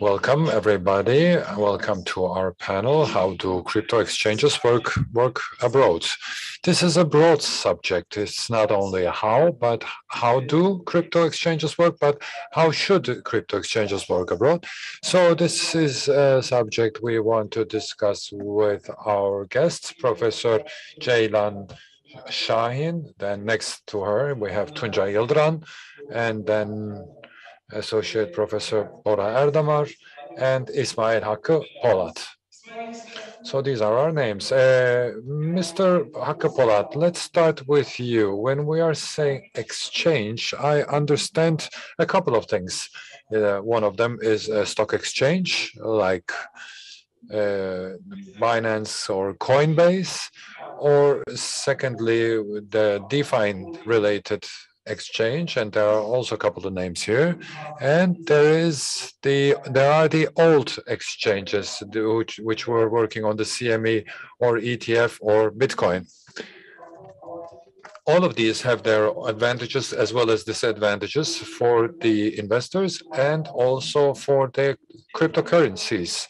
Welcome, everybody. Welcome to our panel, How Do Crypto Exchanges Work Abroad? This is a broad subject. It's not only how, but how do crypto exchanges work, but how should crypto exchanges work abroad? So this is a subject we want to discuss with our guests, Professor Ceylan Shahin. Then next to her, we have Tunca Yildiran, and then Associate Professor Bora Erdemar, and Ismail Hakkı Polat. So these are our names. Mr. Hakkı Polat, let's start with you. When we are saying exchange, I understand a couple of things. One of them is a stock exchange, like Binance or Coinbase, or secondly, the DeFi related exchange, and there are also a couple of names here. And there are the old exchanges which were working on the CME or ETF or Bitcoin. All of these have their advantages as well as disadvantages for the investors and also for the cryptocurrencies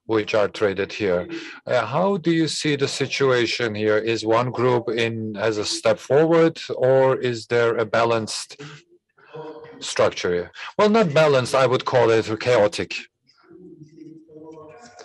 which are traded here. How do you see the situation here? Is one group in as a step forward, or is there a balanced structure here? Well, not balanced, I would call it chaotic.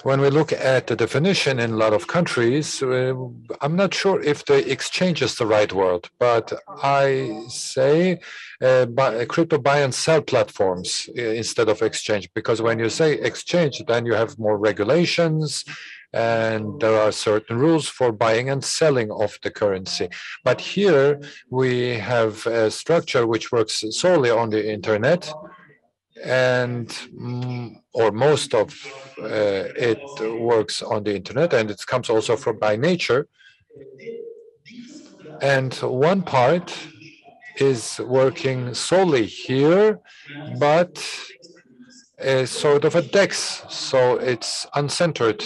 When we look at the definition in a lot of countries, I'm not sure if the exchange is the right word, but I say crypto buy and sell platforms instead of exchange, because when you say exchange, then you have more regulations and there are certain rules for buying and selling of the currency. But here we have a structure which works solely on the internet, and or most of it works on the internet, and it comes also from by nature. And one part is working solely here, but is sort of a DEX, so it's uncentered,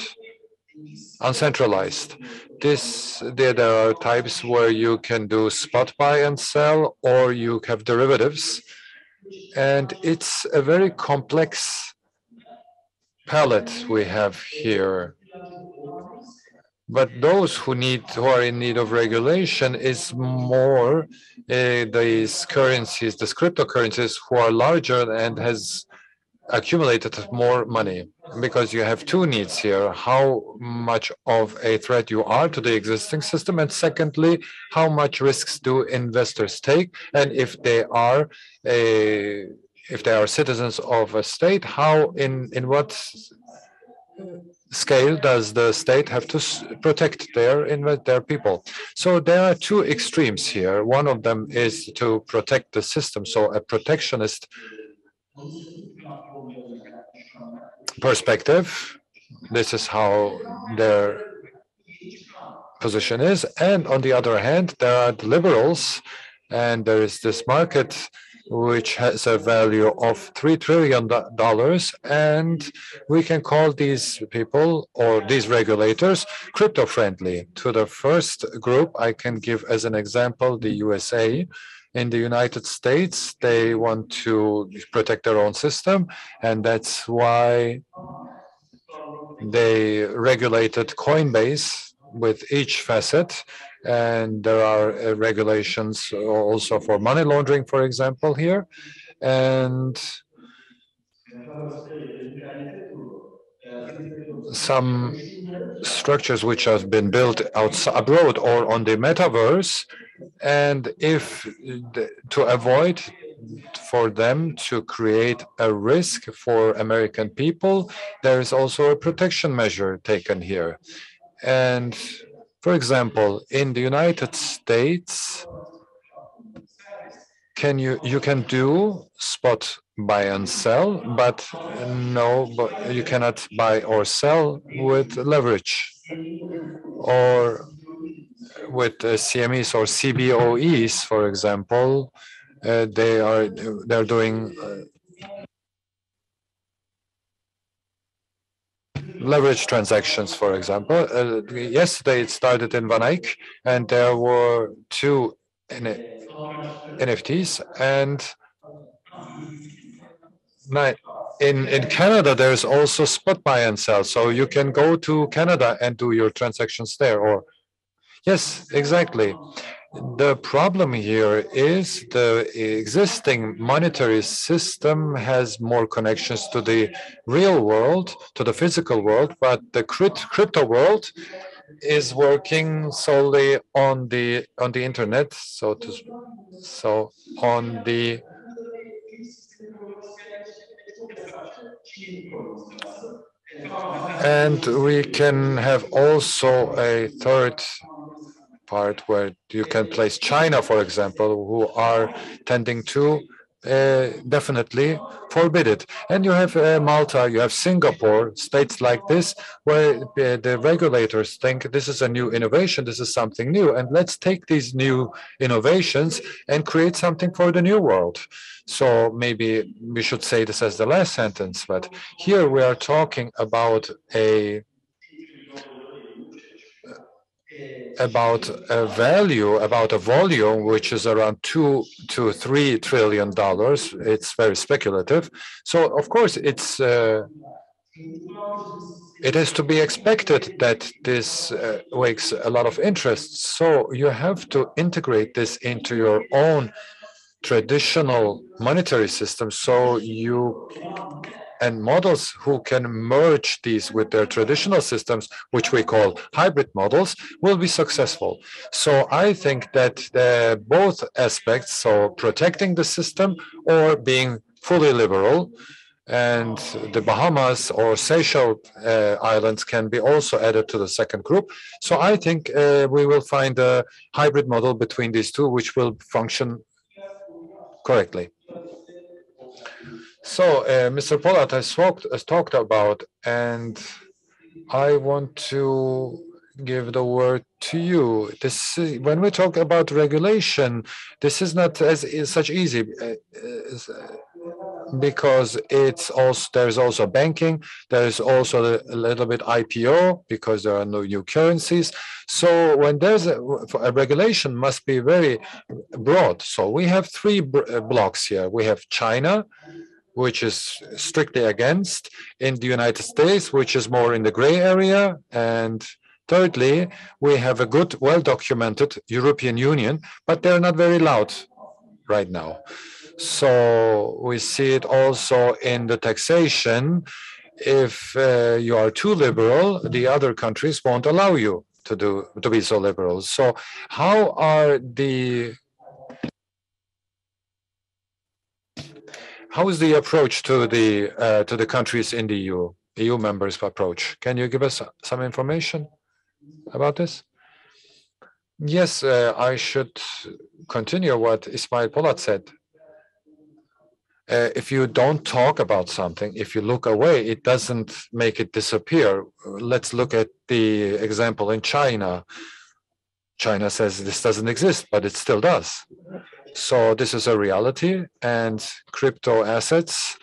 uncentralized. There are types where you can do spot buy and sell, or you have derivatives, and it's a very complex palette we have here. But those who are in need of regulation is more these currencies, the cryptocurrencies, who are larger and has accumulated more money, because you have two needs here: how much of a threat you are to the existing system, and secondly, how much risks do investors take, and if they are citizens of a state, how in what scale does the state have to protect their people? So there are two extremes here. One of them is to protect the system, so a protectionist perspective. This is how their position is. And on the other hand, there are the liberals, and there is this market which has a value of $3 trillion. And we can call these people or these regulators crypto friendly. To the first group, I can give as an example the USA. In the United States, they want to protect their own system, and that's why they regulated Coinbase with each facet, and there are regulations also for money laundering, for example, here. And some structures which have been built outside, abroad or on the metaverse, and if to avoid for them to create a risk for American people, there is also a protection measure taken here. And for example, in the United States, you can do spot buy and sell, but you cannot buy or sell with leverage or with CMEs or CBOEs, for example. They're doing leverage transactions, for example. Yesterday it started in Van Eyck, and there were two NFTs and in Canada, there's also spot buy and sell. So you can go to Canada and do your transactions there. Or yes, exactly. The problem here is the existing monetary system has more connections to the real world, to the physical world, but the crypto world is working solely on the internet. So on the and we can have also a third part where you can place China, for example, who are tending to definitely forbid it. And you have Malta, you have Singapore, states like this, where the regulators think this is a new innovation, this is something new, and let's take these new innovations and create something for the new world. So maybe we should say this as the last sentence, but here we are talking about a value, about a volume which is around $2 to $3 trillion. It's very speculative. So of course, it is to be expected that this wakes a lot of interest. So you have to integrate this into your own traditional monetary system. So you and models who can merge these with their traditional systems, which we call hybrid models, will be successful. So I think that both aspects, so protecting the system or being fully liberal, and the Bahamas or Seychelles Islands can be also added to the second group. So I think we will find a hybrid model between these two, which will function correctly. So, Mr. Pollard has talked about, and I want to give the word to you. When we talk about regulation, this is not as is such easy because it's also there's also banking, there's also a little bit IPO because there are no new currencies. So when there's a regulation must be very broad. So we have three blocks here. We have China, which is strictly against, in the United States, which is more in the gray area, and thirdly, we have a good, well-documented European Union, but they're not very loud right now. So we see it also in the taxation. If you are too liberal, the other countries won't allow you to be so liberal. So how is the approach to the countries in the EU members approach? Can you give us some information about this? Yes, I should continue what Ismail Polat said. If you don't talk about something, if you look away, it doesn't make it disappear. Let's look at the example in China. China says this doesn't exist, but it still does. So this is a reality, and crypto assets,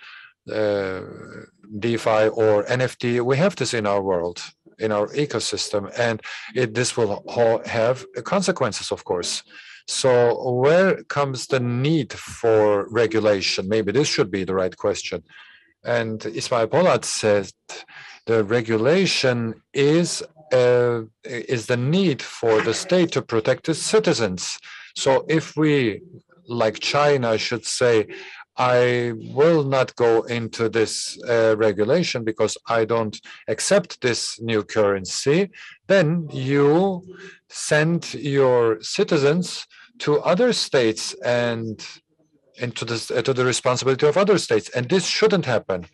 DeFi or NFT, we have this in our world, in our ecosystem, and this will have consequences, of course. So where comes the need for regulation? Maybe this should be the right question. And Ismail Polat says the regulation is the need for the state to protect its citizens. So if we, like China, should say, I will not go into this regulation because I don't accept this new currency, then you send your citizens to other states and into this to the responsibility of other states. And this shouldn't happen,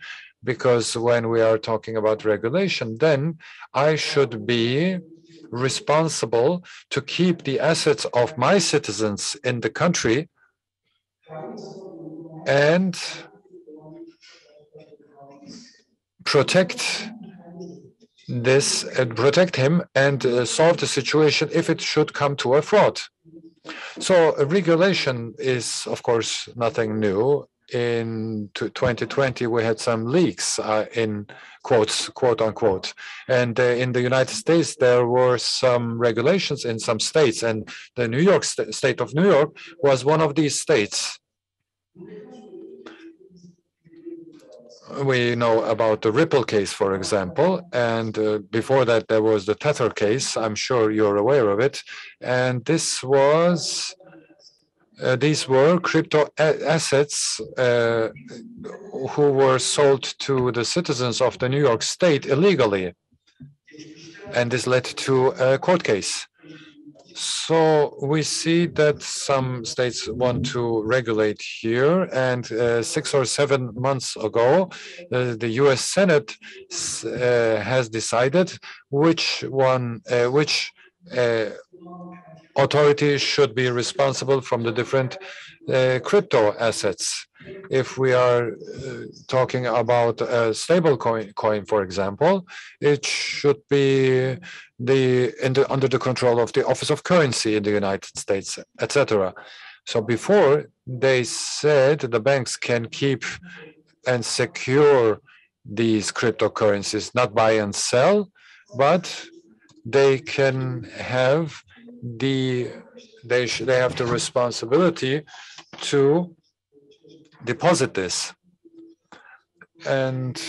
because when we are talking about regulation, then I should be responsible to keep the assets of my citizens in the country and protect protect him and solve the situation if it should come to a fraud. So regulation is, of course, nothing new. In 2020, we had some leaks in quotes, quote unquote. And in the United States, there were some regulations in some states, and the state of New York was one of these states. We know about the Ripple case, for example, and before that there was the Tether case. I'm sure you're aware of it. And these were crypto assets who were sold to the citizens of the New York State illegally, and this led to a court case. So we see that some states want to regulate here, and 6 or 7 months ago, the U.S. Senate has decided which uh, authorities should be responsible from the different crypto assets. If we are talking about a stable coin, for example, it should be under the control of the Office of Currency in the United States, etc. So before they said the banks can keep and secure these cryptocurrencies, not buy and sell, but they can have they have the responsibility to deposit this. And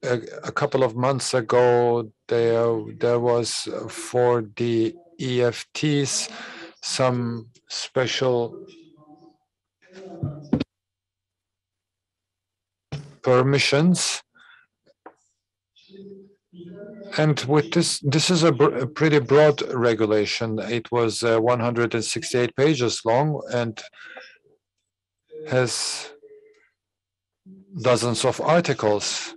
a couple of months ago, there was for the EFTs some special permissions. And with this is a pretty broad regulation. It was 168 pages long and has dozens of articles.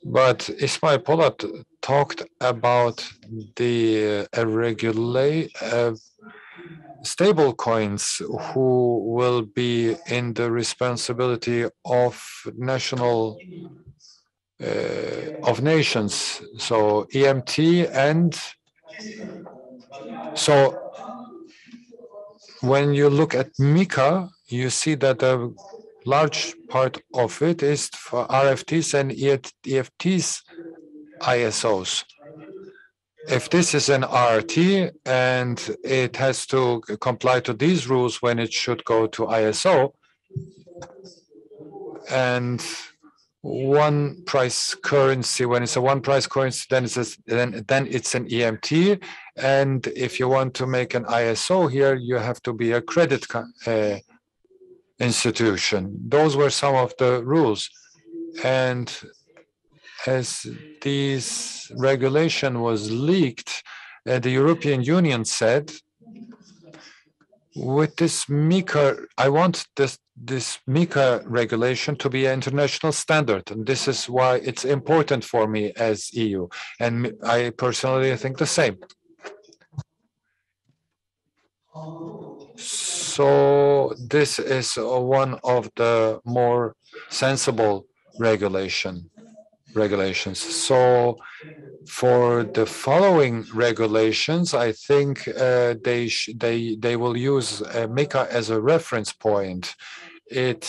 But Ismail Polat talked about the stable coins who will be in the responsibility of nations. So EMT, and so when you look at MiCA, you see that a large part of it is for RFTs and EFTs ISOs. If this is an RT and it has to comply to these rules when it should go to ISO, and one price currency, when it's a one price currency, then it's an EMT. And if you want to make an ISO here, you have to be a credit institution. Those were some of the rules. And as this regulation was leaked, the European Union said, with this MiCA, I want this MiCA regulation to be an international standard. And this is why it's important for me as EU. And I personally think the same. So this is one of the more sensible regulations. So for the following regulations, I think they will use MiCA as a reference point. It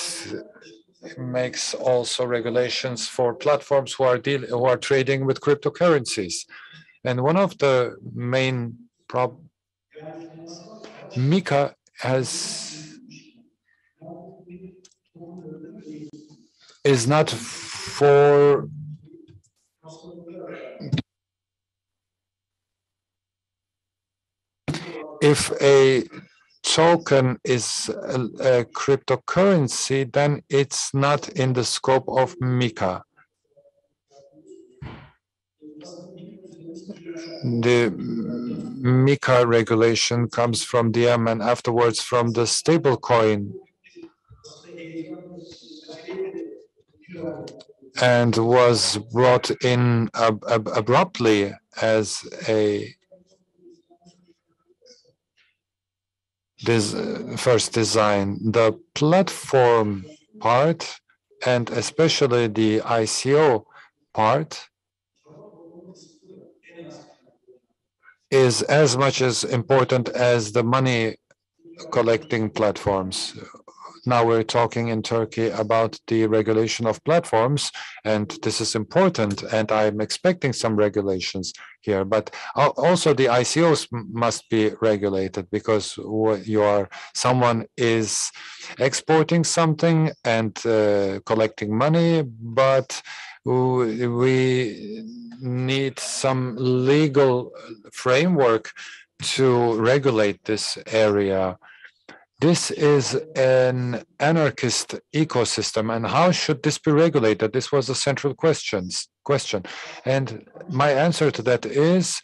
makes also regulations for platforms who are trading with cryptocurrencies. And one of the main MiCA is not for if a token is a cryptocurrency, then it's not in the scope of MiCA. The MiCA regulation comes from DM and afterwards from the stablecoin, and was brought in abruptly as this first design. The platform part, and especially the ICO part, is as much as important as the money collecting platforms. Now we're talking in Turkey about the regulation of platforms, and this is important, and I'm expecting some regulations here. But also the ICOs must be regulated, because someone is exporting something and collecting money, but we need some legal framework to regulate this area. This is an anarchist ecosystem, and how should this be regulated? This was a central question. And my answer to that is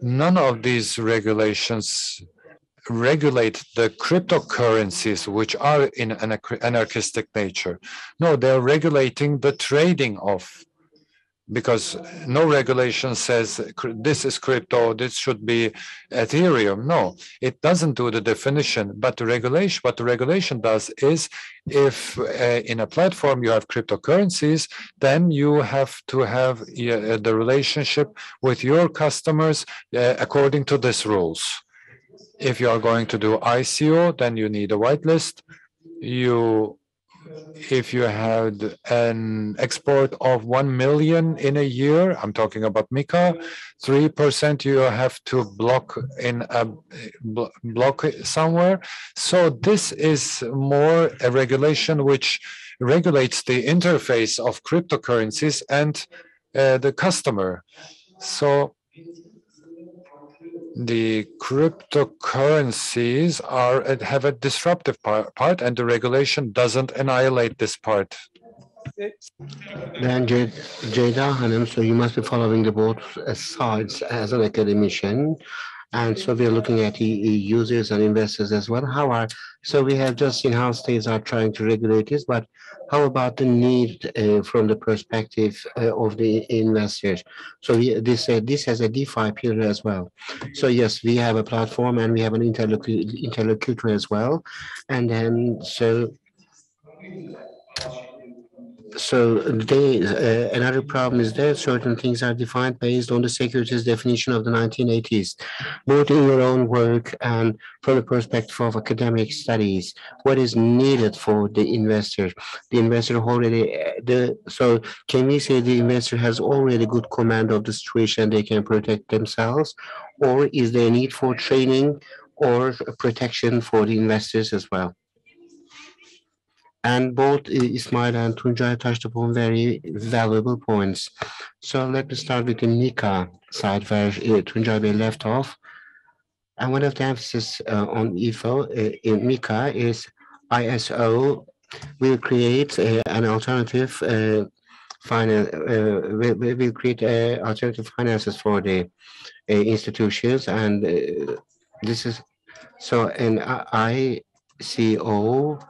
none of these regulations regulate the cryptocurrencies, which are in an anarchistic nature. No, they're regulating the trading of, because no regulation says this is crypto, this should be Ethereum. No, it doesn't do the definition. But what the regulation does is, if in a platform you have cryptocurrencies, then you have to have the relationship with your customers according to these rules. If you are going to do ICO, then you need a whitelist. If you had an export of 1 million in a year, I'm talking about MiCA, 3% you have to block in a block somewhere. So this is more a regulation which regulates the interface of cryptocurrencies and the customer. So the cryptocurrencies have a disruptive part, and the regulation doesn't annihilate this part. Then Jada Hanım, so you must be following the both sides as an academician. And so we are looking at the users and investors as well. So we have just seen how states are trying to regulate this, but how about the need from the perspective of the investors? So this has a DeFi pillar as well. So yes, we have a platform and we have an interlocutor as well. And then another problem is that certain things are defined based on the securities definition of the 1980s, both in your own work and from the perspective of academic studies. What is needed for the investor? The investor already so can we say the investor has already good command of the situation? They can protect themselves, or is there a need for training or protection for the investors as well? And both Ismail and Tuncay touched upon very valuable points. So let me start with the Nika side where Tuncay Bey left off. And one of the emphasis on IFO in Nika is ISO will create an alternative finance, will create alternative finances for the institutions. And this is so an ICO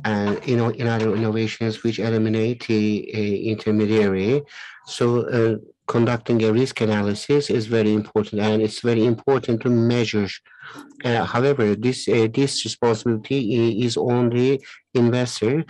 and in other innovations which eliminate the intermediary. So conducting a risk analysis is very important, and it's very important to measure. However, this responsibility is only investor.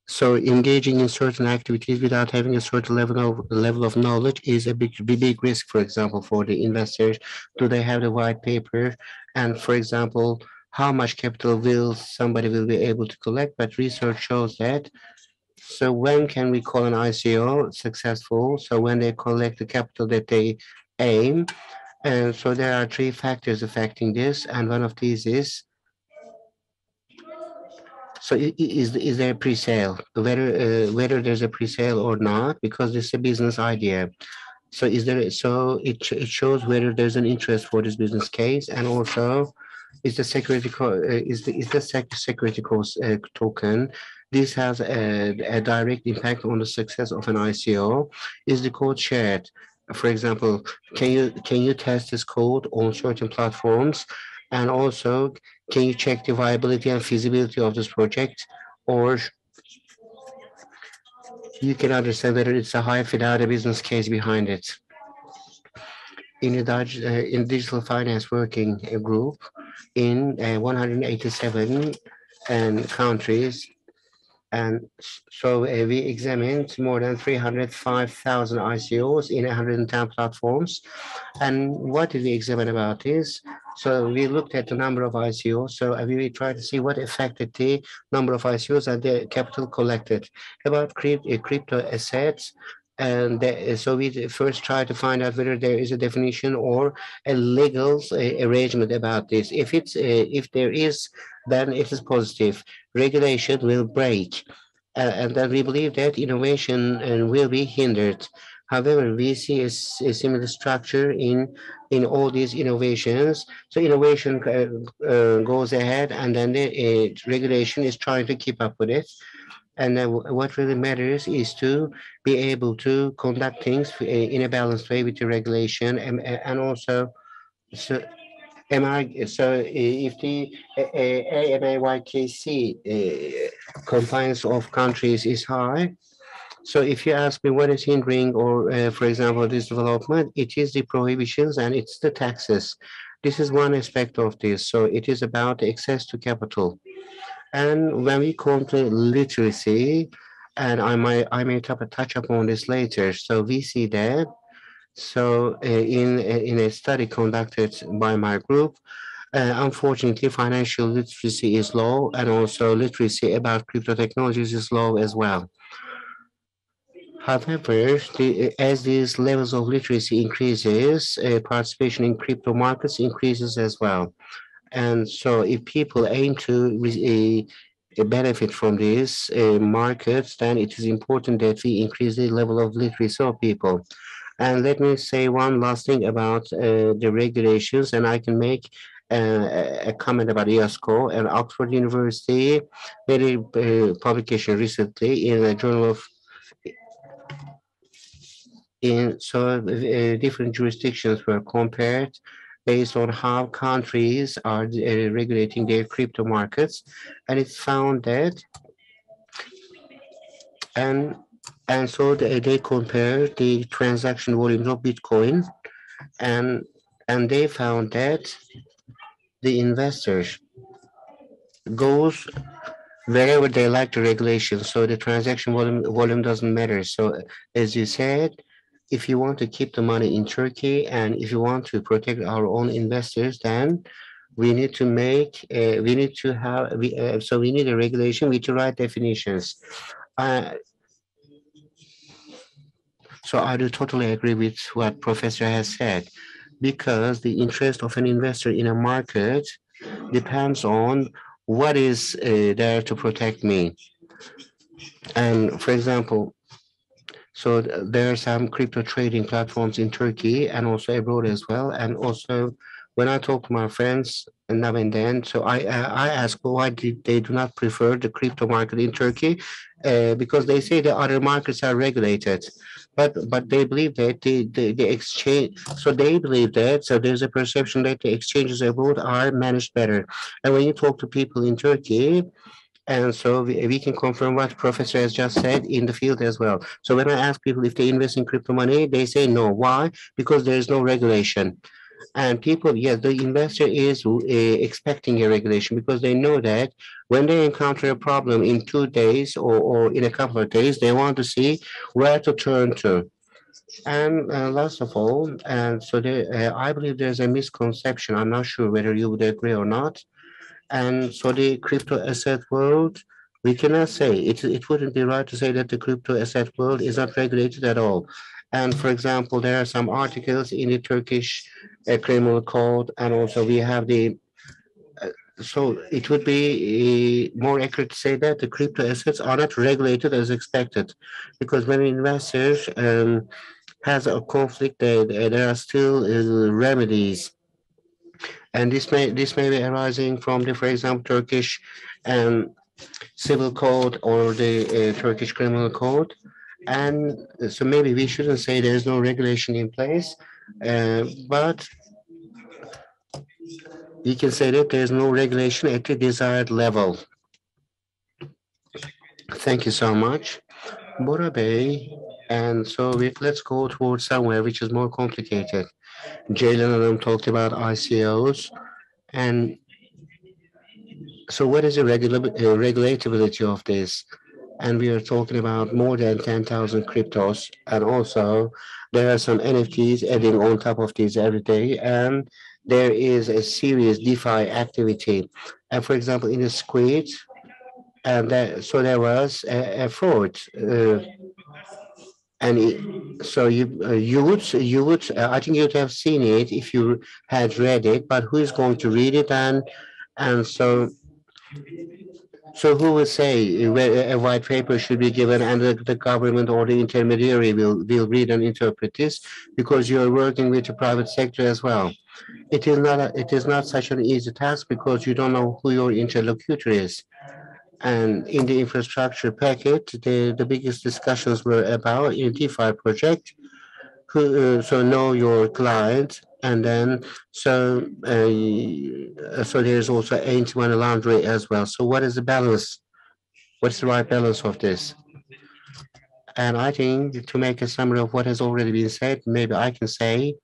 So engaging in certain activities without having a certain level of knowledge is a big risk. For example, for the investors, do they have the white paper? And for example, how much capital will somebody will be able to collect? But research shows that. So when can we call an ICO successful? So when they collect the capital that they aim. And so there are three factors affecting this, and one of these is so is there a pre-sale? Whether there's a pre-sale or not, because it's a business idea. So is there? So it shows whether there's an interest for this business case, and also is the security token. This has a direct impact on the success of an ICO. Is the code shared? For example, can you test this code on certain platforms, and also can you check the viability and feasibility of this project, or you can understand whether it's a hype without a business case behind it? In digital finance working group in 187 countries. And so we examined more than 305,000 ICOs in 110 platforms. And what did we examine about this? So we looked at the number of ICOs. So we tried to see what affected the number of ICOs and the capital collected about crypto assets. And so we first tried to find out whether there is a definition or a legal arrangement about this. If there is, then it is positive. Regulation will break, and then we believe that innovation will be hindered. However, we see a similar structure in all these innovations. So innovation goes ahead, and then the regulation is trying to keep up with it. And then what really matters is to be able to conduct things in a balanced way with the regulation, and also so if the AMAYKC compliance of countries is high, so if you ask me what is hindering or, for example, this development, it is the prohibitions and it's the taxes. This is one aspect of this. So it is about access to capital. And when we come to literacy, and I may touch upon this later. So we see that. So in a study conducted by my group, unfortunately, financial literacy is low, and also literacy about crypto technologies is low as well. However, as these levels of literacy increases, participation in crypto markets increases as well. And so if people aim to benefit from these markets, then it is important that we increase the level of literacy of people. And let me say one last thing about the regulations, and I can make a comment about IOSCO and Oxford University, very publication recently in a journal of in so different jurisdictions were compared based on how countries are regulating their crypto markets, and it's found that and so they compare the transaction volumes of Bitcoin, and they found that the investors goes wherever they like the regulation. So the transaction volume doesn't matter. So as you said, if you want to keep the money in Turkey and if you want to protect our own investors, then we need to have so we need a regulation with the right definitions. Uh, so I do totally agree with what Professor has said, because the interest of an investor in a market depends on what is there to protect me. And for example, so there are some crypto trading platforms in Turkey and also abroad as well. And also, when I talk to my friends now and then, so I ask why they do not prefer the crypto market in Turkey, because they say the other markets are regulated, but they believe that the exchange. So they believe that, so there's a perception that the exchanges abroad are managed better. And when you talk to people in Turkey, and so we can confirm what Professor has just said in the field as well. So when I ask people if they invest in crypto money, they say no. Why? Because there is no regulation. And people, yes, the investor is expecting a regulation because they know that when they encounter a problem in 2 days or in a couple of days, they want to see where to turn to. And last of all, and so I believe there's a misconception. I'm not sure whether you would agree or not, and so the crypto asset world, we cannot say it wouldn't be right to say that the crypto asset world is not regulated at all. And for example, there are some articles in the Turkish criminal code, and also we have the so it would be more accurate to say that the crypto assets are not regulated as expected, because when investors has a conflict, there are still remedies, and this may be arising from the, for example, Turkish um, civil code or the Turkish criminal code, and so maybe we shouldn't say there is no regulation in place, but we can say that there is no regulation at the desired level. Thank you so much, Bora Bey. And so let's go towards somewhere which is more complicated. Jalen and I talked about ICOs, and so what is the regulatability of this? and we are talking about more than 10,000 cryptos. And also, there are some NFTs adding on top of these every day, and there is a serious DeFi activity. And for example, in the squid, and so there was a fraud. So you would I think you'd have seen it if you had read it, but who is going to read it? And so who will say where a white paper should be given, and the government or the intermediary will read and interpret this, because you're working with the private sector as well. It is not such an easy task, because you don't know who your interlocutor is. And in the infrastructure package, the biggest discussions were about in DeFi project. So know your client, and then so there's also anti-money laundering as well. So what is the balance? What's the right balance of this? And I think, to make a summary of what has already been said, maybe I can say,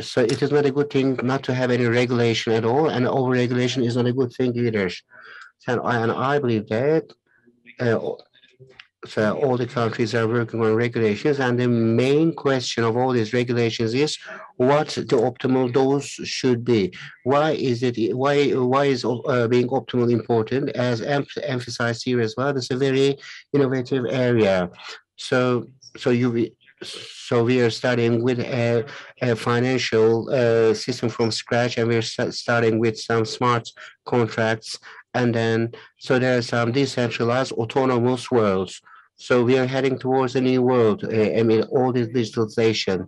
so it is not a good thing not to have any regulation at all, and over-regulation is not a good thing either. And I believe that uh, so all the countries are working on regulations, and the main question of all these regulations is what the optimal dose should be. Why is being optimal important? As emphasized here as well, it's a very innovative area. So so you so we are starting with a financial system from scratch, and we're starting with some smart contracts, and then so there are some decentralized autonomous worlds. So we are heading towards a new world. I mean, all this digitalization.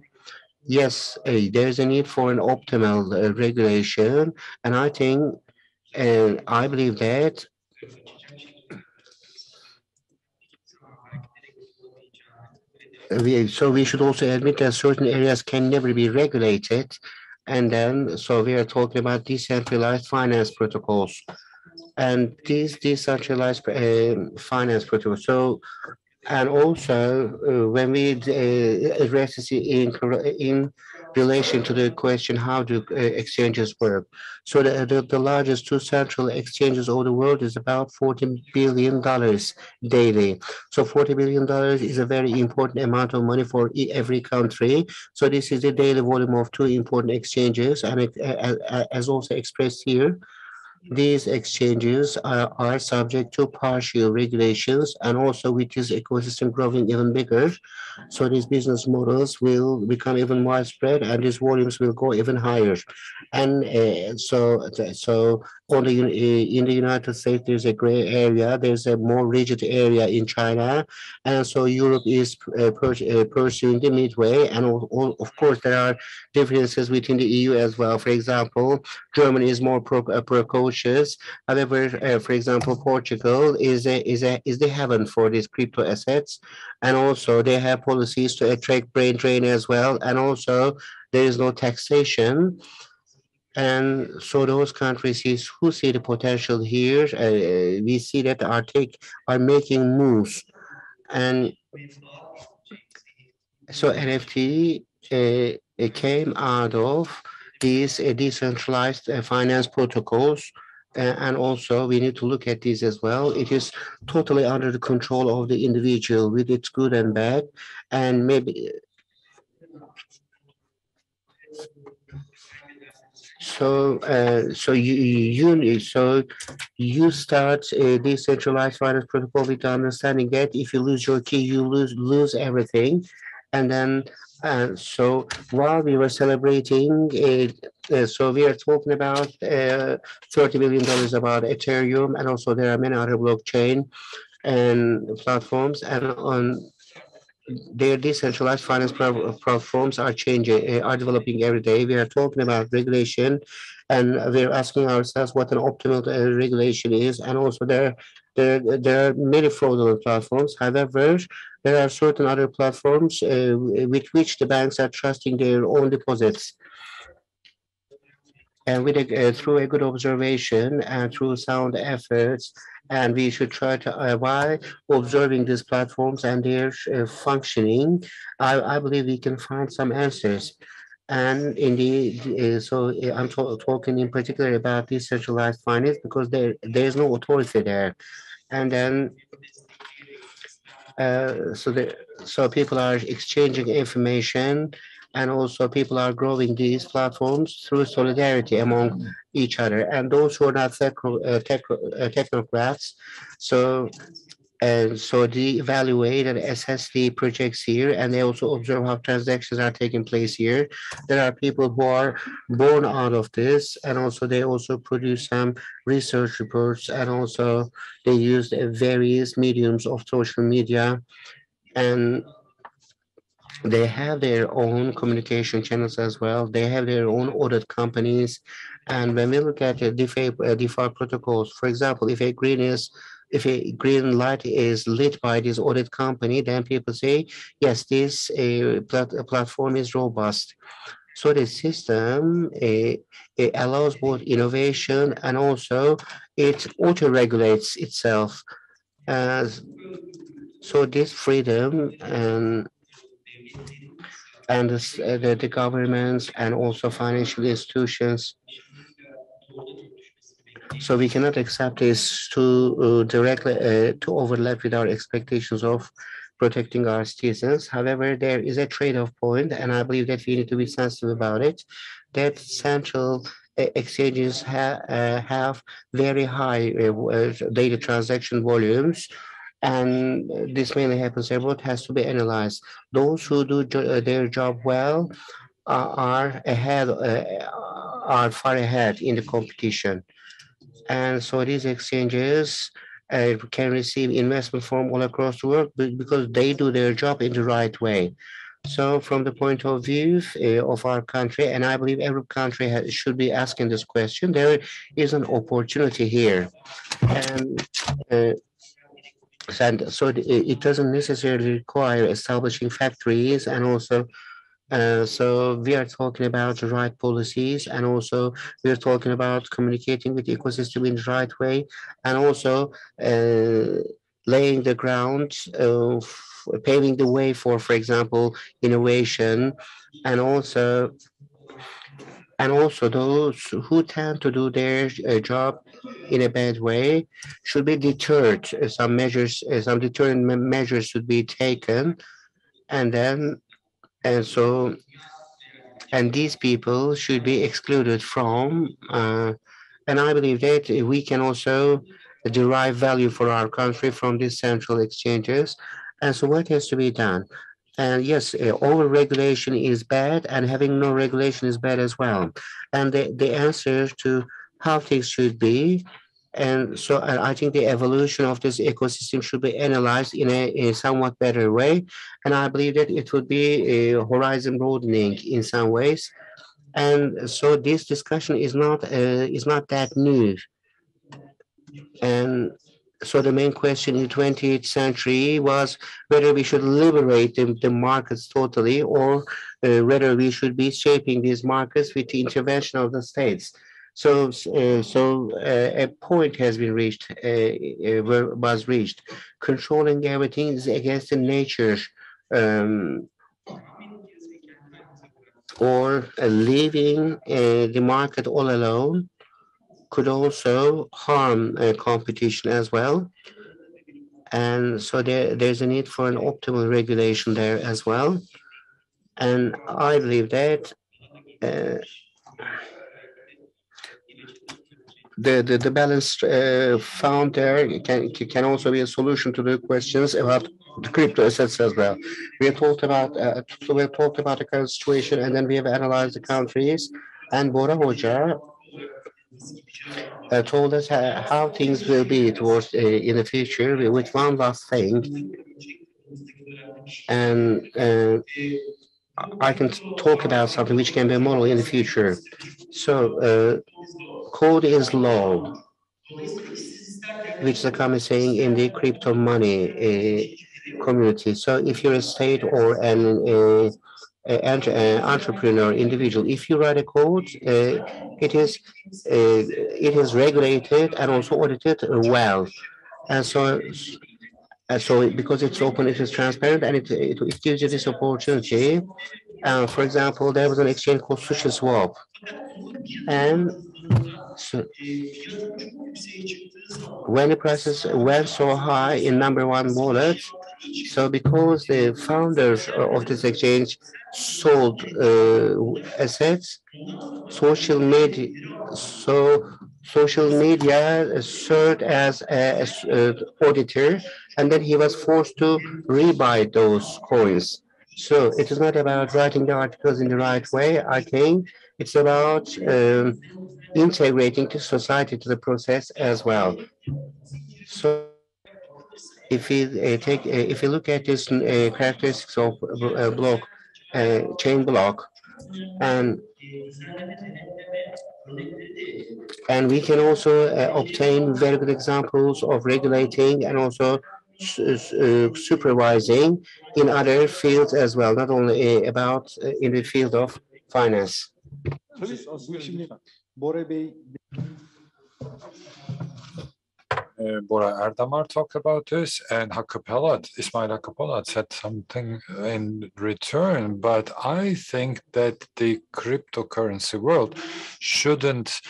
Yes, there's a need for an optimal regulation, and I believe that we should also admit that certain areas can never be regulated, and then so we are talking about decentralized finance protocols, and these decentralized finance protocols. So, and also, when we address this in relation to the question, how do exchanges work? So the largest two central exchanges of the world is about $40 billion daily. So $40 billion is a very important amount of money for every country. So this is the daily volume of two important exchanges, and as also expressed here, these exchanges are subject to partial regulations, and also with this ecosystem growing even bigger, so these business models will become even widespread, and these volumes will go even higher. And so in the United States, there's a gray area, there's a more rigid area in China, and so Europe is pursuing the midway. And of course, there are differences within the EU as well. For example, Germany is more precocious. However, for example, Portugal is the heaven for these crypto assets, and also they have policies to attract brain drain as well. And also, there is no taxation, and so those countries who see the potential here, we see that are making moves. And so NFT it came out of these decentralized finance protocols. And also, we need to look at this as well. It is totally under the control of the individual, with its good and bad. And maybe so start a decentralized finance protocol with the understanding that if you lose your key, you lose everything. And then so while we were celebrating, so we are talking about $30 billion about Ethereum, and also there are many other blockchain and platforms, and on their decentralized finance platforms are changing, are developing every day. We are talking about regulation, and we're asking ourselves what an optimal regulation is. And also, there are many fraudulent platforms. However, there are certain other platforms with which the banks are trusting their own deposits. And through a good observation and through sound efforts, and we should try to while observing these platforms and their functioning, I believe we can find some answers. And in I'm talking in particular about decentralized finance, because there's no authority there. And then so so people are exchanging information, and also people are growing these platforms through solidarity among each other. And those who are not technocrats, so and so they evaluate and assess the projects here, and they also observe how transactions are taking place here. There are people who are born out of this, and also they also produce some research reports, and also they use various mediums of social media, and they have their own communication channels as well. They have their own audit companies. And when we look at the DeFi protocols, for example, if a green light is lit by this audit company, then people say, yes, this platform is robust. So the system it allows both innovation, and also it auto-regulates itself. As so this freedom and the governments and also financial institutions. So we cannot accept this to directly to overlap with our expectations of protecting our citizens. However, there is a trade-off point, and I believe that we need to be sensitive about it. That central exchanges have very high data transaction volumes, and this mainly happens abroad, has to be analyzed. Those who do their job well are far ahead in the competition. And so these exchanges can receive investment from all across the world because they do their job in the right way. So, from the point of view of our country, and I believe every country should be asking this question, there is an opportunity here. And uh, so it doesn't necessarily require establishing factories, and also so we are talking about the right policies, and also we are talking about communicating with the ecosystem in the right way, and also uh, laying the ground, paving the way for example, innovation, and also those who tend to do their job in a bad way should be deterred. Some deterrent measures should be taken, and then and so and these people should be excluded from. And I believe that we can also derive value for our country from these central exchanges. And so, what has to be done? And yes, over regulation is bad, and having no regulation is bad as well. And the answer to how things should be. And so I think the evolution of this ecosystem should be analyzed in a somewhat better way. And I believe that it would be a horizon broadening in some ways. And so this discussion is not that new. And so the main question in the 20th century was whether we should liberate the markets totally, or whether we should be shaping these markets with the intervention of the states. A point has been reached, was reached. Controlling everything is against the nature, um, or leaving the market all alone could also harm competition as well. And so there's a need for an optimal regulation there as well. And I believe that uh, the balance found there can also be a solution to the questions about the crypto assets as well. We have talked about the current situation, and then we have analyzed the countries. And Bora Hoca told us how things will be towards in the future with one last thing. And I can talk about something which can be a model in the future. So, code is law, which is a common saying in the crypto money community. So, if you're a state or an entrepreneur individual, if you write a code, it is regulated and also audited well. And because it's open, it is transparent, and it gives you this opportunity. For example, there was an exchange called Sushi Swap, and So when the prices went so high in number one wallet, so because the founders of this exchange sold assets, social media, so social media served as a auditor, and then he was forced to rebuy those coins. So it is not about writing the articles in the right way. I think it's about integrating to society to the process as well. So if you look at this characteristics of block chain block, and we can also obtain very good examples of regulating and also supervising in other fields as well, not only about in the field of finance. Bora Erdemar talked about this, and Ismail Hakkı said something in return. But I think that the cryptocurrency world shouldn't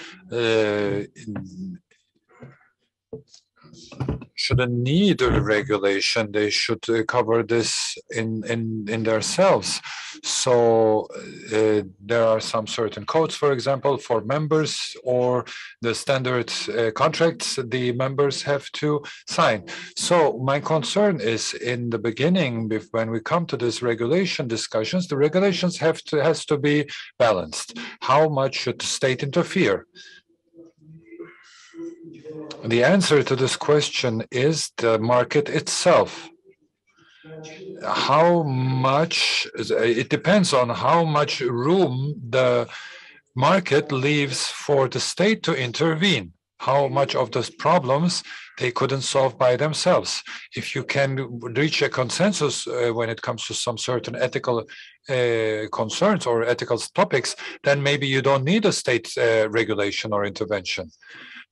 shouldn't need a regulation. They should cover this in themselves. So there are some certain codes, for example, for members, or the standard contracts the members have to sign. So my concern is in the beginning, when we come to this regulation discussions, the regulations has to be balanced. How much should the state interfere? The answer to this question is the market itself. How much, it depends on how much room the market leaves for the state to intervene. How much of those problems they couldn't solve by themselves. If you can reach a consensus when it comes to some certain ethical concerns or ethical topics, then maybe you don't need a state regulation or intervention,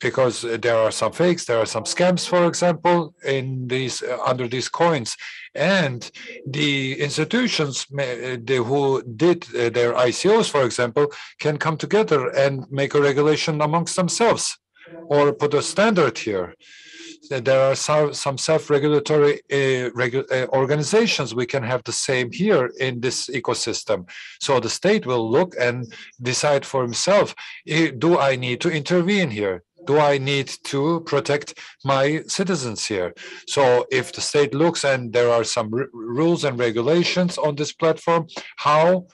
because there are some fakes, there are some scams, for example, in these under these coins, and the institutions who did their ICOs, for example, can come together and make a regulation amongst themselves or put a standard here. There are some self-regulatory organizations. We can have the same here in this ecosystem. So the state will look and decide for himself, do I need to intervene here? Do I need to protect my citizens here? So if the state looks and there are some rules and regulations on this platform, how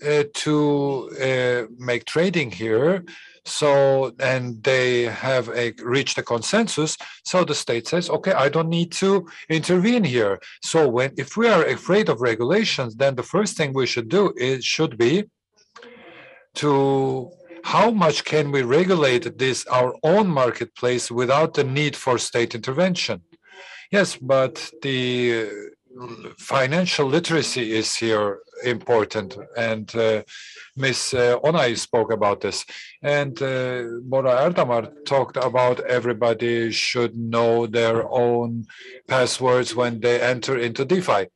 to make trading here, so and they have reached a consensus, so the state says, okay, I don't need to intervene here. So if we are afraid of regulations, then the first thing we should do should be to how much can we regulate this our own marketplace without the need for state intervention. Yes, but the financial literacy is here important, and Ms. Onay spoke about this, and Bora Erdemar talked about everybody should know their own passwords when they enter into DeFi.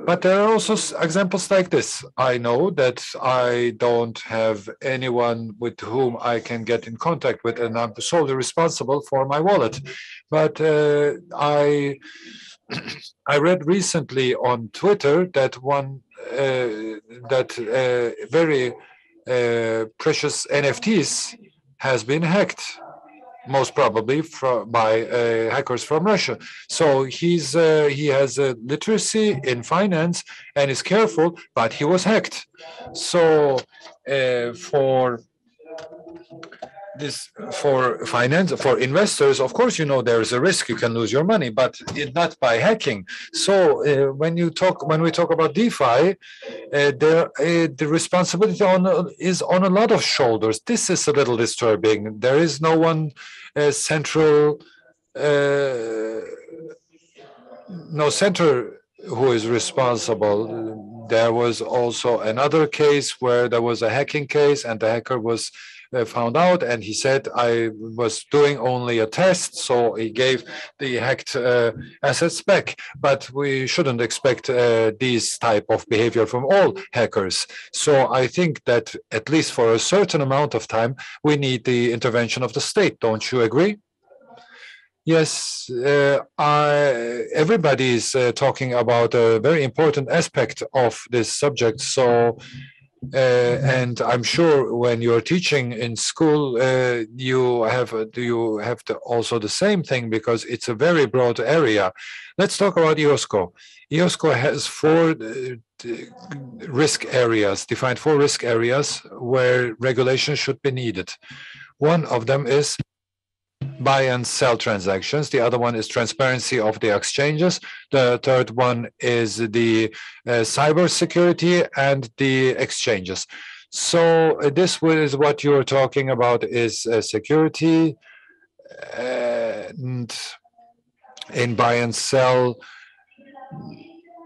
But there are also examples like this. I know that I don't have anyone with whom I can get in contact with, and I'm solely responsible for my wallet. But I read recently on Twitter that very precious NFTs has been hacked, most probably by hackers from Russia. So he has a literacy in finance and is careful, but he was hacked. So for finance, for investors, of course, there is a risk, you can lose your money, but not by hacking. So when we talk about DeFi, the responsibility is on a lot of shoulders. This is a little disturbing. There is no one central, no center who is responsible. There was also another case where there was a hacking case, and the hacker was found out, and he said I was doing only a test, so he gave the hacked assets back. But we shouldn't expect these type of behavior from all hackers. So I think that at least for a certain amount of time, we need the intervention of the state. Don't you agree? Yes, everybody is talking about a very important aspect of this subject. So, and I'm sure when you're teaching in school, do you have also the same thing, because it's a very broad area. Let's talk about IOSCO. IOSCO has risk areas, defined 4 risk areas where regulation should be needed. One of them is buy and sell transactions. The other one is transparency of the exchanges. The third one is the cyber security and the exchanges. So this is what you're talking about, is security, and in buy and sell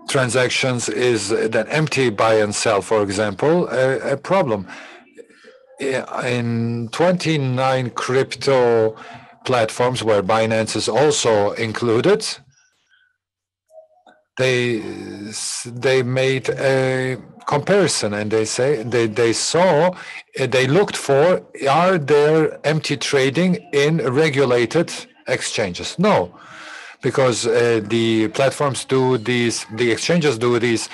transactions is that empty buy and sell, for example, a problem. In 29 crypto platforms where Binance is also included, they made a comparison, and they looked for, are there empty trading in regulated exchanges? No, because the exchanges do these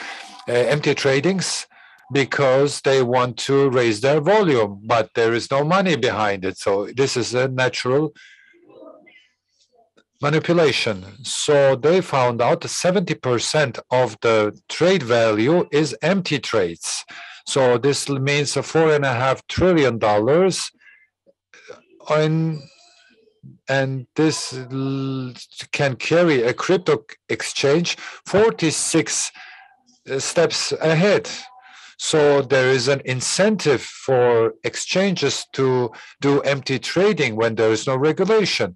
empty tradings because they want to raise their volume, but there is no money behind it. So this is a natural manipulation. So they found out 70% of the trade value is empty trades. So this means $4.5 trillion, and this can carry a crypto exchange 46 steps ahead. So there is an incentive for exchanges to do empty trading when there is no regulation.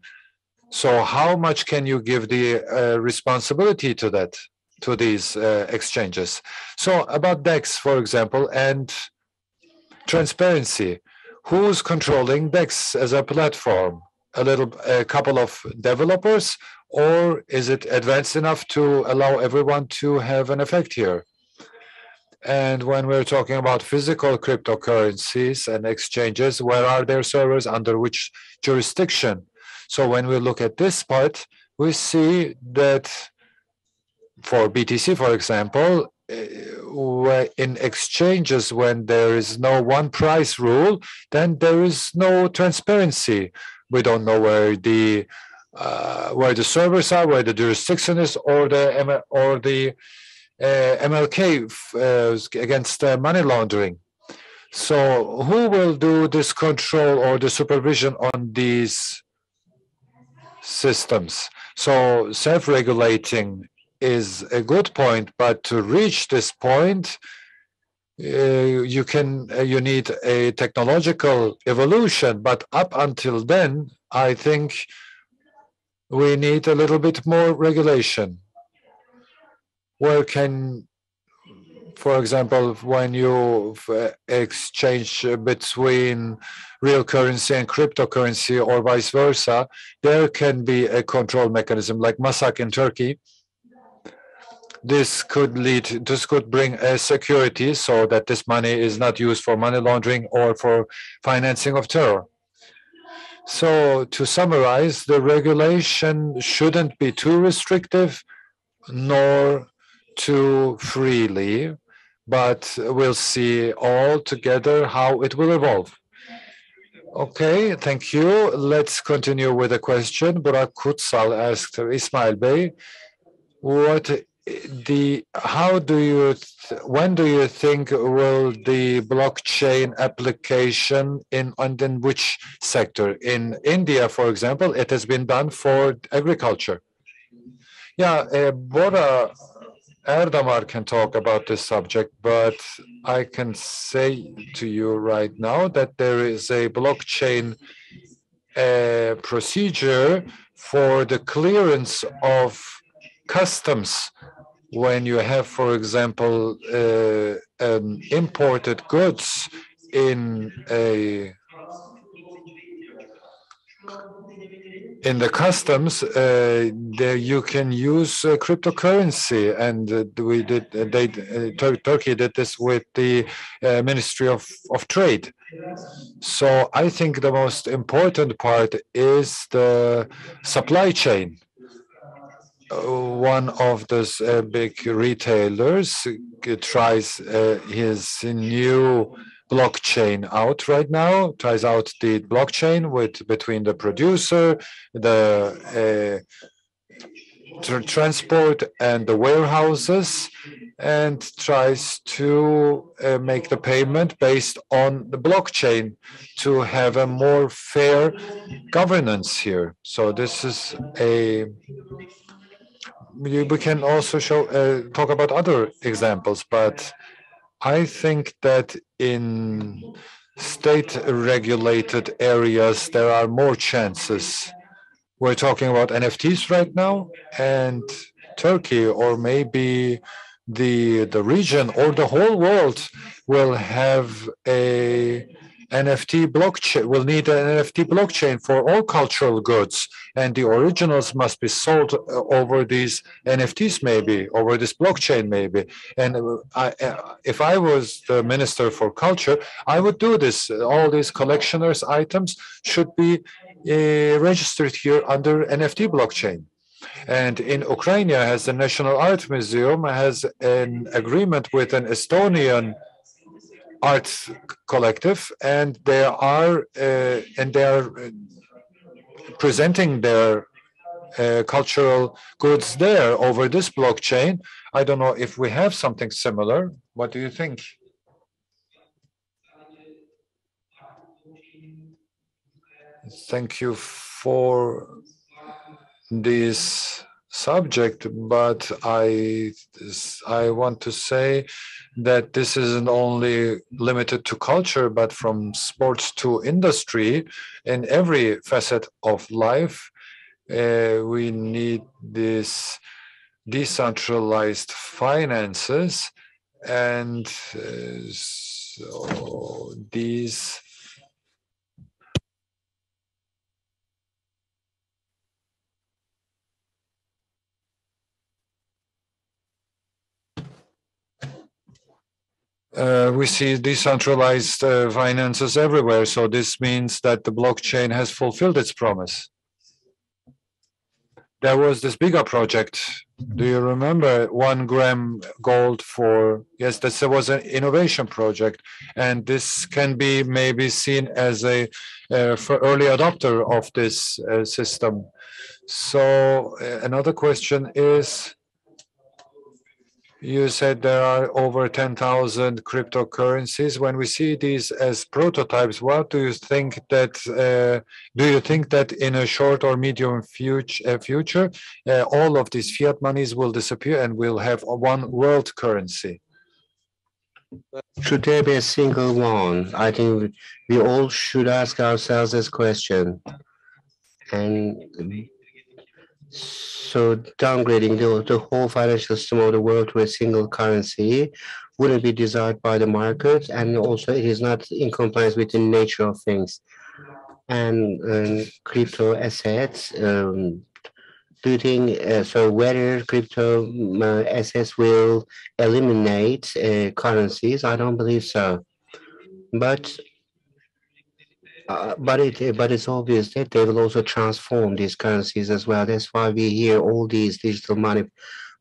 So how much can you give the responsibility to that, to these exchanges? So about DEX, for example, and transparency. Who's controlling DEX as a platform? A couple of developers, or is it advanced enough to allow everyone to have an effect here? And when we're talking about physical cryptocurrencies and exchanges, where are their servers, under which jurisdiction? So when we look at this part, we see that for BTC, for example, in exchanges, when there is no one price rule, then there is no transparency. We don't know where the servers are, where the jurisdiction is, or the MLK against money laundering. So who will do this control or the supervision on these systems? So self-regulating is a good point, but to reach this point, you need a technological evolution. But up until then, I think we need a little bit more regulation. Where can, for example, when you exchange between real currency and cryptocurrency or vice versa, there can be a control mechanism like Masak in Turkey. This could bring a security so that this money is not used for money laundering or for financing of terror. So to summarize, the regulation shouldn't be too restrictive nor too freely, but we'll see all together how it will evolve. Okay, thank you. Let's continue with a question. Burak Kutsal asked Ismail Bey, when do you think will the blockchain application and in which sector? In India, for example, it has been done for agriculture. Yeah, Bora Erdamar can talk about this subject, but I can say to you right now that there is a blockchain procedure for the clearance of customs when you have, for example, imported goods in a in the customs, there you can use cryptocurrency, and Turkey did this with the Ministry of Trade. So I think the most important part is the supply chain. One of those big retailers tries his new blockchain out right now, tries out the blockchain with between the producer, the transport and the warehouses, and tries to make the payment based on the blockchain to have a more fair governance here. So this is a we can also talk about other examples, but I think that in state regulated areas there are more chances. We're talking about NFTs right now, and Turkey, or maybe the region or the whole world will have a NFT blockchain, will need an NFT blockchain for all cultural goods, and the originals must be sold over these NFTs, maybe over this blockchain, maybe. And if I was the minister for culture, I would do this. All these collectioners' items should be registered here under NFT blockchain. And in Ukraine, has the National Art Museum has an agreement with an Estonian art collective, and they are presenting their cultural goods there over this blockchain. I don't know if we have something similar. What do you think? Thank you for this subject, but I want to say that this isn't only limited to culture, but from sports to industry, in every facet of life, we need this decentralized finances, and so these we see decentralized finances everywhere. So this means that the blockchain has fulfilled its promise. There was this bigger project. Do you remember 1 gram gold for, yes, this was an innovation project. And this can be maybe seen as a for early adopter of this system. So another question is, you said there are over 10,000 cryptocurrencies. When we see these as prototypes, what do you think that in a short or medium future, all of these fiat monies will disappear and we'll have one world currency? Should there be a single one? I think we all should ask ourselves this question. And so downgrading the whole financial system of the world to a single currency wouldn't be desired by the market, and also it is not in compliance with the nature of things. And crypto assets, do you think so? Whether crypto assets will eliminate currencies? I don't believe so. But but it's obvious that they will also transform these currencies as well. That's why we hear all these digital money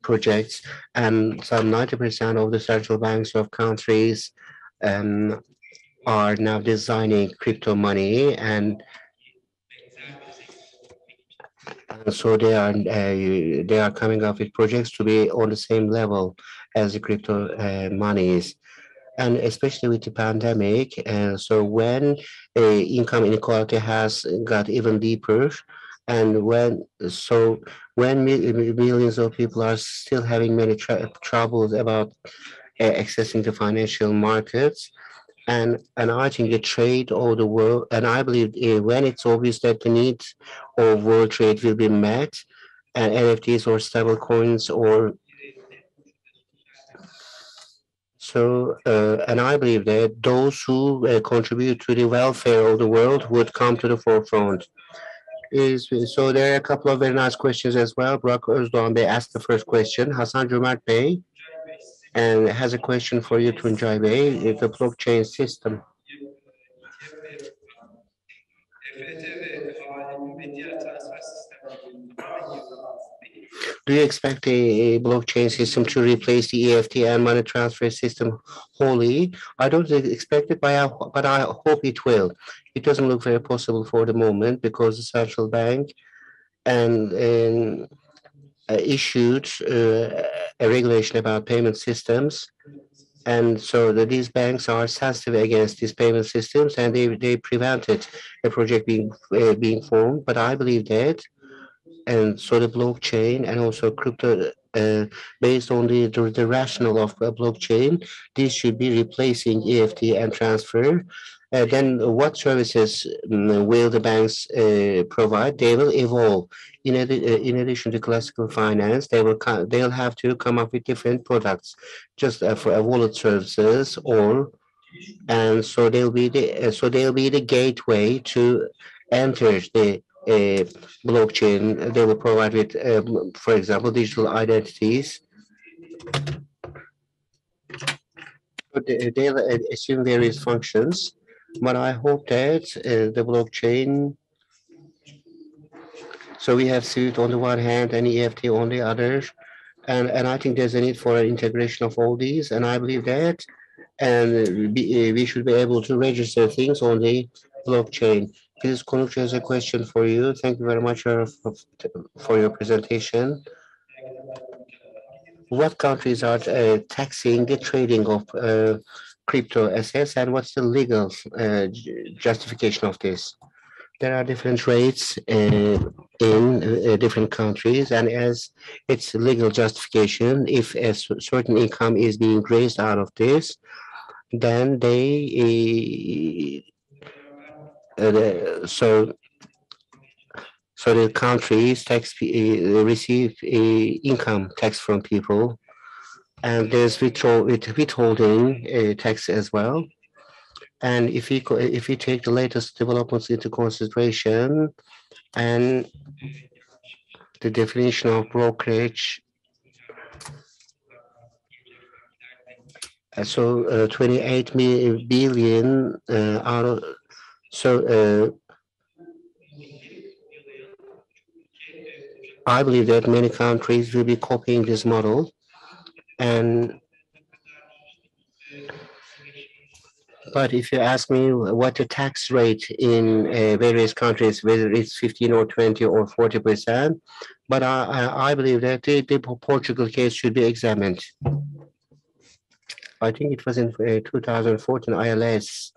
projects, and some 90% of the central banks of countries um, are now designing crypto money, and so they are coming up with projects to be on the same level as the crypto monies, and especially with the pandemic. And so when income inequality has got even deeper, and when millions of people are still having many troubles about accessing the financial markets, and I think the trade of the world, and I believe when it's obvious that the needs of world trade will be met, and NFTs or stable coins or so, and I believe that those who contribute to the welfare of the world would come to the forefront. is so there are a couple of very nice questions as well. Burak Özdoğan Bey asked the first question. Hasan Cömert Bey and has a question for you, Tuncay Bey. The blockchain system. Do you expect a blockchain system to replace the EFT and money transfer system wholly? I don't expect it, but I hope it will. It doesn't look very possible for the moment because the central bank and issued a regulation about payment systems. And so these banks are sensitive against these payment systems, and they prevented a project being formed. But I believe that, and so the blockchain and also crypto, based on the rationale of a blockchain, this should be replacing EFT and transfer. Then what services will the banks provide? They will evolve. In addition to classical finance, they'll have to come up with different products, just for wallet services, or and so they'll be the gateway to enter the blockchain. They will provide with, for example, digital identities. But they'll assume various functions. But I hope that the blockchain. So we have SWIFT on the one hand and EFT on the other, and I think there's a need for an integration of all these, and I believe that, and we should be able to register things on the blockchain. This Konukçu has a question for you. Thank you very much for your presentation. What countries are taxing the trading of crypto assets, and what's the legal justification of this? There are different rates in different countries, and as its legal justification, if a certain income is being raised out of this, then so the countries receive income tax from people, and there's withholding tax as well. And if we take the latest developments into consideration and the definition of brokerage, so 28 billion out of so I believe that many countries will be copying this model, and but if you ask me what the tax rate in various countries, whether it's 15 or 20 or 40%, but I believe that the Portugal case should be examined. I think it was in 2014 ILS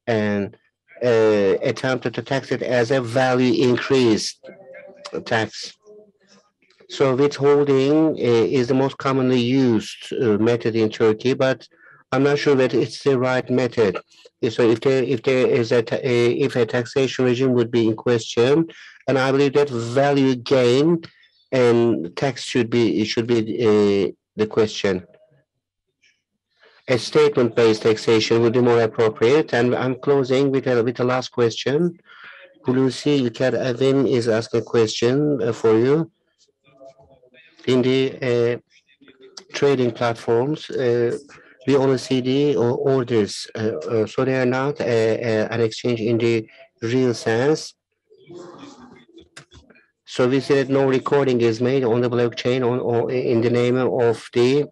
and attempted to tax it as a value increase tax. So withholding is the most commonly used method in Turkey, but I'm not sure that it's the right method. So if there is if a taxation regime would be in question, and I believe that value gain and tax should be the question. A statement-based taxation would be more appropriate. And I'm closing with the last question. Hulusi İlker Evin is asking a question for you. In the trading platforms, we only see the orders, so they are not an exchange in the real sense. So we see that no recording is made on the blockchain or in the name of the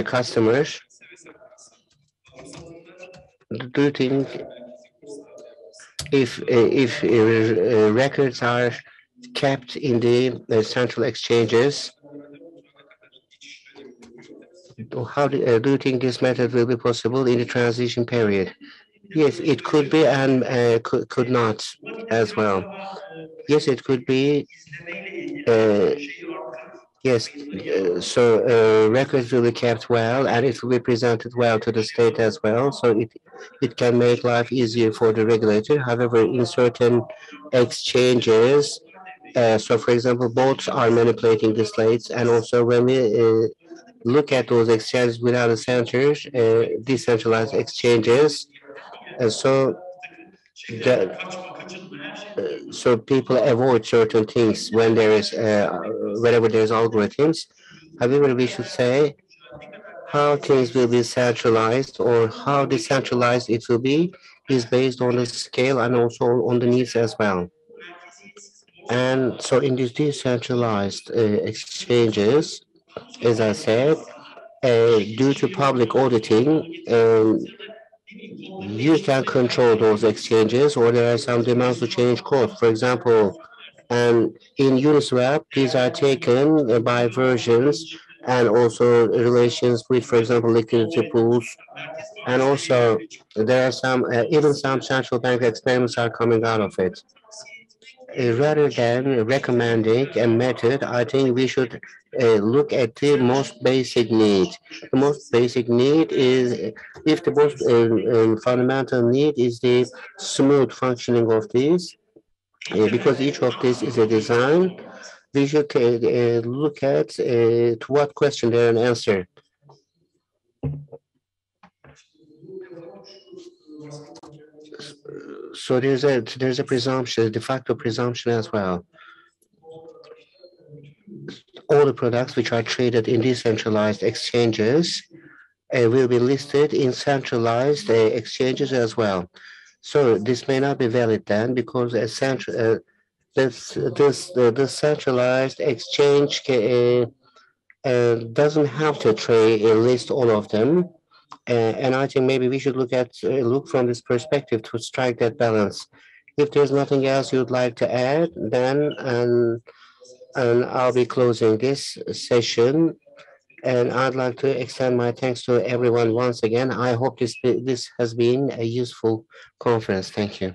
customers. Do you think if records are kept in the central exchanges, how do you think this method will be possible in the transition period? Yes, it could be and could not as well. Yes, it could be. Yes, so records will be kept well, and it will be presented well to the state as well. So it can make life easier for the regulator. However, in certain exchanges, so for example, bots are manipulating the slates, and also when we look at those exchanges without the centers, decentralized exchanges, so the, so people avoid certain things when there is whenever there's algorithms. However, we should say how things will be centralized or how decentralized it will be is based on the scale and also on the needs as well. And so in these decentralized exchanges, as I said, due to public auditing, you can control those exchanges or there are some demands to change code. For example, and in Uniswap, these are taken by versions and also relations with, for example, liquidity pools. And also there are some, even some central bank experiments are coming out of it. Rather than recommending a method, I think we should look at the most basic need. The most basic need is, if the most fundamental need is the smooth functioning of these, because each of these is a design, we should look at to what question there an answer. So there's a presumption, de facto presumption as well. All the products which are traded in decentralized exchanges will be listed in centralized exchanges as well. So this may not be valid then because the centralized exchange doesn't have to trade list all of them. And I think maybe we should look from this perspective to strike that balance. If there's nothing else you'd like to add, then and I'll be closing this session. And I'd like to extend my thanks to everyone once again. I hope this has been a useful conference. Thank you.